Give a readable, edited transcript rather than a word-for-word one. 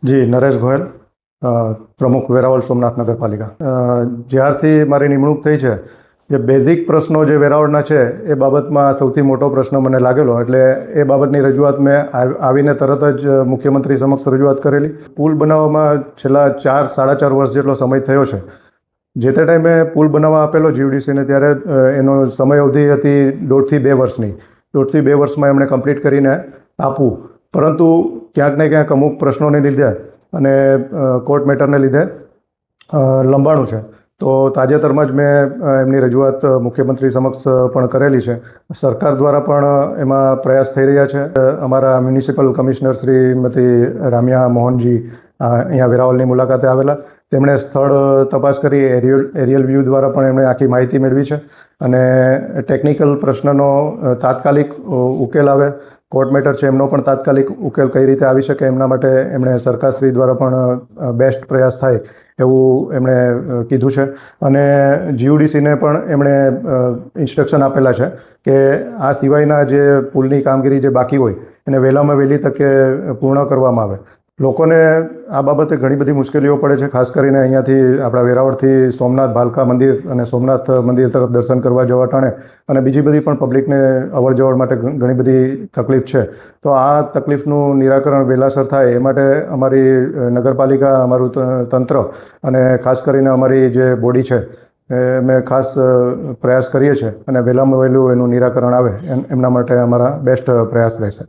જી નરેશ ગોયલ, પ્રમુખ વેરાવળ સોમનાથ નગરપાલિકા. જ્યારથી મારી નિમણૂક થઈ છે, જે બેઝિક પ્રશ્નો જે વેરાવળના છે એ બાબતમાં સૌથી મોટો પ્રશ્ન મને લાગેલો, એટલે એ બાબતની રજૂઆત મેં આવીને તરત જ મુખ્યમંત્રી સમક્ષ રજૂઆત કરેલી. પુલ બનાવવામાં છેલ્લા 4-4.5 વર્ષ જેટલો સમય થયો છે. જે તે ટાઈમે પુલ બનાવવા આપેલો જીયુડીસીને, ત્યારે એનો સમય અવધિ હતી 1.5 થી 2 વર્ષની. 1.5 થી 2 વર્ષમાં એમણે કમ્પ્લીટ કરીને આપવું, પરંતુ ક્યાંક ને ક્યાંક અમુક પ્રશ્નોને લીધે અને કોર્ટ મેટરને લીધે લંબાણું છે. તો તાજેતરમાં જ મેં એમની રજૂઆત મુખ્યમંત્રી સમક્ષ પણ કરેલી છે. સરકાર દ્વારા પણ એમાં પ્રયાસ થઈ રહ્યા છે. અમારા મ્યુનિસિપલ કમિશનર શ્રીમતી રામ્યા મોહનજી અહીંયા વેરાવળની મુલાકાતે આવેલા. તેમણે સ્થળ તપાસ કરી, એરિયલ વ્યૂ દ્વારા પણ એમણે આખી માહિતી મેળવી છે અને ટેકનિકલ પ્રશ્નનો તાત્કાલિક ઉકેલ આવે, કોર્ટ મેટર છે એમનો પણ તાત્કાલિક ઉકેલ કઈ રીતે આવી શકે એમના માટે એમણે સરકારશ્રી દ્વારા પણ બેસ્ટ પ્રયાસ થાય એવું એમણે કીધું છે. અને જીયુડીસીને પણ એમણે ઇન્સ્ટ્રક્શન આપેલા છે કે આ સિવાયના જે પુલની કામગીરી જે બાકી હોય એને વહેલામાં વહેલી તકે પૂર્ણ કરવામાં આવે. લોકોને આ બાબતે ઘણી બધી મુશ્કેલીઓ પડે છે, ખાસ કરીને અહીંયાથી આપણા વેરાવળથી સોમનાથ ભાલકા મંદિર અને સોમનાથ મંદિર તરફ દર્શન કરવા જવા ટાણે અને બીજી બધી પણ પબ્લિકને અવર જવર માટે ઘણી બધી તકલીફ છે. તો આ તકલીફનું નિરાકરણ વહેલાસર થાય એ માટે અમારી નગરપાલિકા, અમારું તંત્ર અને ખાસ કરીને અમારી જે બોડી છે મેં ખાસ પ્રયાસ કરીએ છીએ અને વહેલામાં વહેલું એનું નિરાકરણ આવે એમના માટે અમારા બેસ્ટ પ્રયાસ રહેશે.